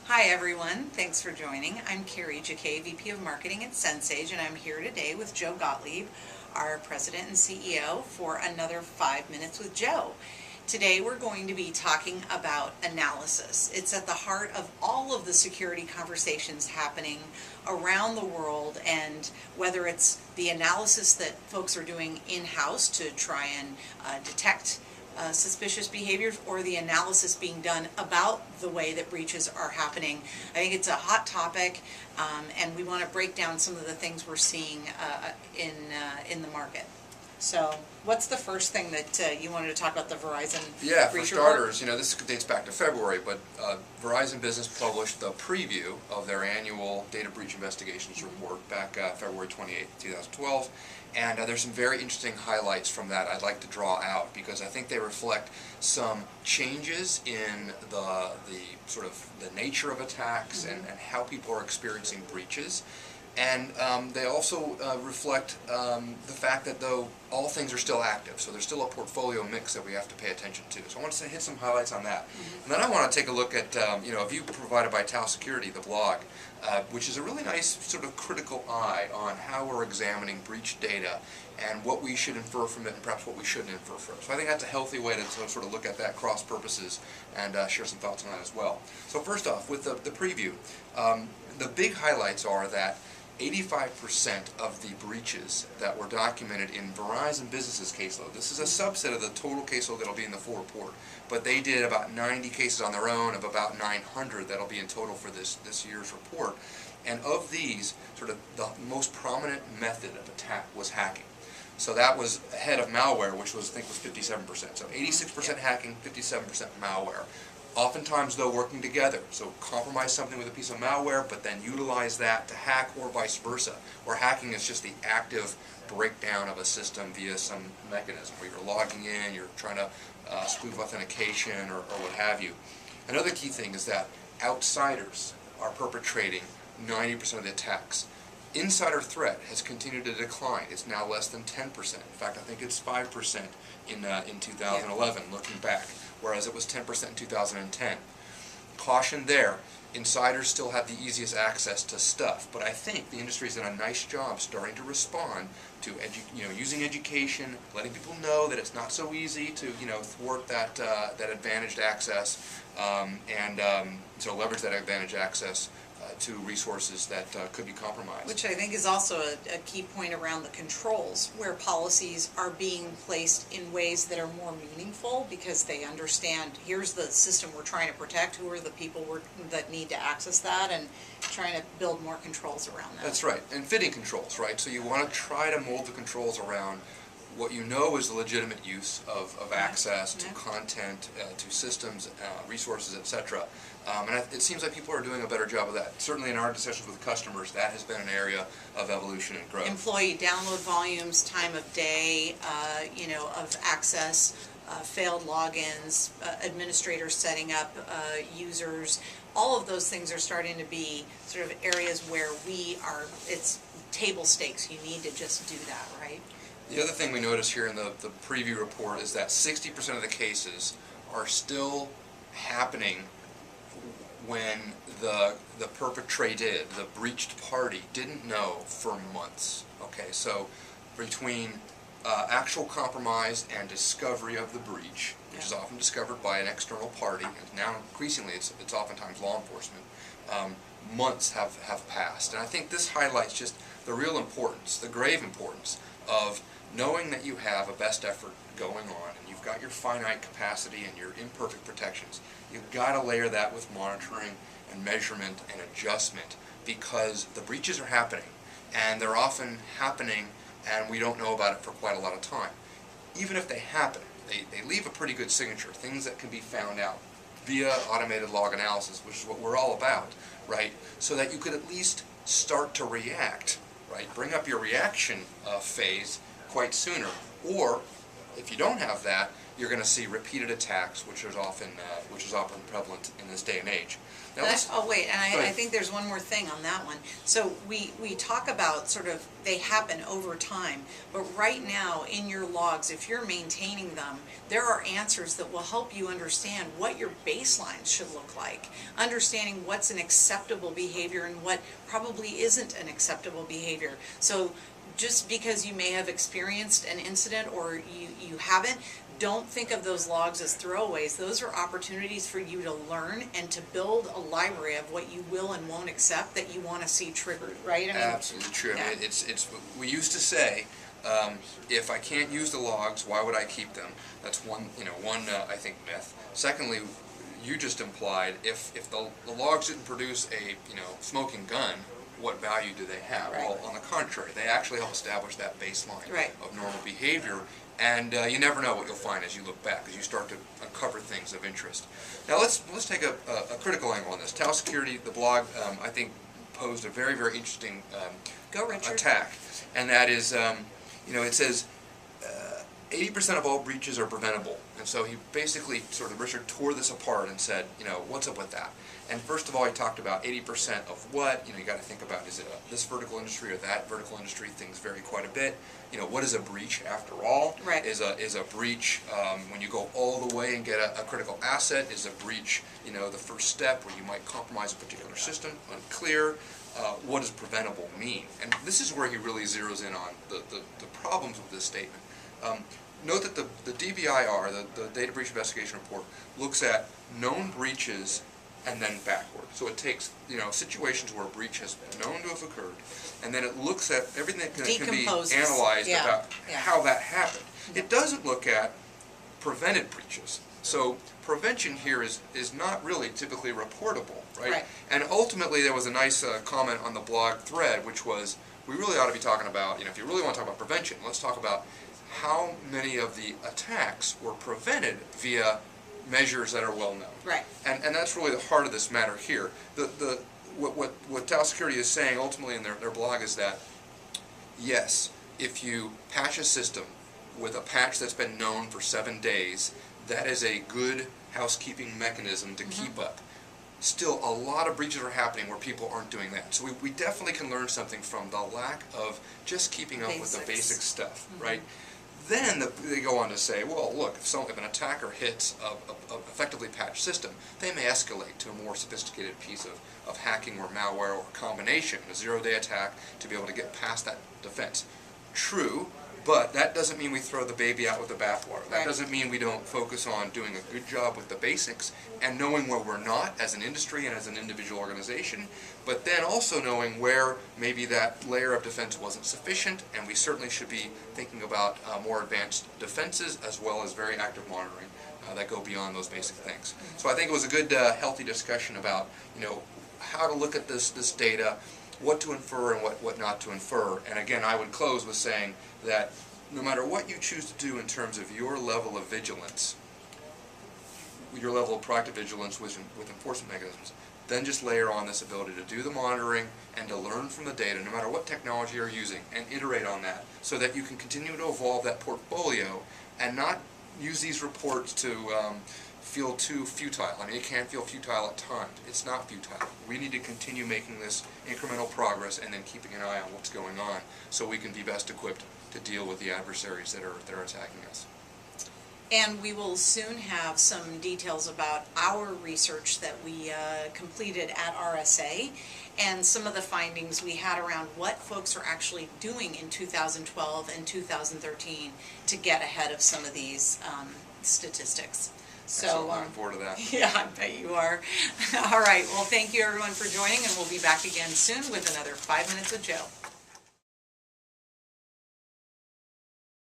Hi everyone, thanks for joining. I'm Carrie Jacquet, VP of Marketing at Sensage, and I'm here today with Joe Gottlieb, our President and CEO, for another 5 Minutes with Joe. Today we're going to be talking about analysis. It's at the heart of all of the security conversations happening around the world, and whether it's the analysis that folks are doing in-house to try and detect suspicious behaviors, or the analysis being done about the way that breaches are happening. I think it's a hot topic, and we want to break down some of the things we're seeing in the market. So, what's the first thing that you wanted to talk about, the Verizon Yeah, for breach starters, this dates back to February, but Verizon Business published the preview of their annual data breach investigations report back February 28, 2012, and there's some very interesting highlights from that I'd like to draw out because I think they reflect some changes in the sort of the nature of attacks and how people are experiencing breaches. And they also reflect the fact that though all things are still active, so there's still a portfolio mix that we have to pay attention to. So I want to hit some highlights on that. And then I want to take a look at a view provided by Tau Security, the blog, which is a really nice sort of critical eye on how we're examining breach data and what we should infer from it and perhaps what we shouldn't infer from it. So I think that's a healthy way to sort of look at that cross purposes and share some thoughts on that as well. So first off, with the preview, the big highlights are that 85% of the breaches that were documented in Verizon Business's caseload, this is a subset of the total caseload that'll be in the full report, but they did about 90 cases on their own of about 900 that'll be in total for this year's report. And of these, sort of the most prominent method of attack was hacking. So that was ahead of malware, which was, I think, was 57%. So 86% hacking, 57% malware. Oftentimes, though, working together. So compromise something with a piece of malware, but then utilize that to hack, or vice versa. Where hacking is just the active breakdown of a system via some mechanism, where you're logging in, you're trying to spoof authentication, or what have you. Another key thing is that outsiders are perpetrating 90% of the attacks. Insider threat has continued to decline. It's now less than 10%. In fact, I think it's 5% in 2011, looking back, whereas it was 10% in 2010. Caution there, insiders still have the easiest access to stuff, but I think the industry's done a nice job starting to respond to using education, letting people know that it's not so easy to thwart that advantaged access, so leverage that advantaged access to resources that could be compromised. Which I think is also a key point around the controls, where policies are being placed in ways that are more meaningful because they understand, here's the system we're trying to protect, who are the people that need to access that, and trying to build more controls around that. That's right, and fitting controls, right? So you want to try to mold the controls around what you know is the legitimate use of access to content, to systems, resources, etc. And it seems like people are doing a better job of that. Certainly in our discussions with customers, that has been an area of evolution and growth. Employee download volumes, time of day, of access, failed logins, administrators setting up users. All of those things are starting to be sort of areas where it's table stakes. You need to just do that, right? The other thing we notice here in the preview report is that 60% of the cases are still happening when the perpetrated, the breached party, didn't know for months. Okay, so between actual compromise and discovery of the breach, which is often discovered by an external party, and now increasingly it's oftentimes law enforcement, months have passed. And I think this highlights just the real importance, the grave importance of knowing that you have a best effort going on and you've got your finite capacity and your imperfect protections. You've got to layer that with monitoring and measurement and adjustment, because the breaches are happening, and they're often happening and we don't know about it for quite a lot of time. Even if they happen, they leave a pretty good signature, things that can be found out via automated log analysis, which is what we're all about, right? So that you could at least start to react, right? Bring up your reaction phase quite sooner. Or, if you don't have that, you're going to see repeated attacks, which is often prevalent in this day and age. Now, Oh, wait, and go I ahead. think there's one more thing on that one. So we talk about sort of, they happen over time, but right now in your logs, if you're maintaining them, there are answers that will help you understand what your baselines should look like, understanding what's an acceptable behavior and what probably isn't an acceptable behavior. So just because you may have experienced an incident or you haven't, don't think of those logs as throwaways. Those are opportunities for you to learn and to build a library of what you will and won't accept that you want to see triggered, right? I mean, absolutely true. I mean, yeah. it's we used to say, if I can't use the logs, why would I keep them? That's one I think myth. Secondly, you just implied if the logs didn't produce a smoking gun, what value do they have? Right. Well, on the contrary, they actually help establish that baseline Right. of normal behavior. And you never know what you'll find as you look back, as you start to uncover things of interest. Now let's take a critical angle on this. Tau Security, the blog, I think posed a very, very interesting Go, Richard. attack, and that is, it says 80% of all breaches are preventable. And so he basically Richard tore this apart and said, what's up with that? And first of all, he talked about 80% of what, you got to think about, is it this vertical industry or that vertical industry? Things vary quite a bit. What is a breach after all? Right. Is a breach, when you go all the way and get a critical asset, is a breach, the first step where you might compromise a particular system? Unclear. What does preventable mean? And this is where he really zeroes in on the problems with this statement. Note that the DBIR, the Data Breach Investigation Report, looks at known breaches and then backward. So it takes situations where a breach has been known to have occurred, and then it looks at everything that can be Decomposes. analyzed Yeah, about yeah. how that happened. It doesn't look at prevented breaches. So prevention here is not really typically reportable, right? Right. And ultimately there was a nice comment on the blog thread, which was, we really ought to be talking about, if you really want to talk about prevention, let's talk about how many of the attacks were prevented via measures that are well known. Right. And that's really the heart of this matter here. What Tau Security is saying ultimately in their blog is that, yes, if you patch a system with a patch that's been known for 7 days, that is a good housekeeping mechanism to keep up. Still, a lot of breaches are happening where people aren't doing that. So we definitely can learn something from the lack of just keeping up with the basic stuff, right? Then they go on to say, well, look, if an attacker hits a effectively patched system, they may escalate to a more sophisticated piece of hacking or malware or a combination, a zero-day attack, to be able to get past that defense. True, but that doesn't mean we throw the baby out with the bathwater. That Right. doesn't mean we don't focus on doing a good job with the basics and knowing where we're not as an industry and as an individual organization, but then also knowing where maybe that layer of defense wasn't sufficient, and we certainly should be thinking about more advanced defenses as well as very active monitoring that go beyond those basic things. So I think it was a good, healthy discussion about, how to look at this data, what to infer and what not to infer. And again, I would close with saying that no matter what you choose to do in terms of your level of vigilance, your level of proactive vigilance with enforcement mechanisms, then just layer on this ability to do the monitoring and to learn from the data, no matter what technology you're using, and iterate on that so that you can continue to evolve that portfolio and not use these reports to feel too futile. I mean, it can feel futile at times. It's not futile. We need to continue making this incremental progress and then keeping an eye on what's going on so we can be best equipped to deal with the adversaries that are attacking us. And we will soon have some details about our research that we completed at RSA and some of the findings we had around what folks are actually doing in 2012 and 2013 to get ahead of some of these statistics. So looking forward to that. Yeah, I bet you are. All right, well, thank you everyone for joining, and we'll be back again soon with another 5 Minutes with Joe.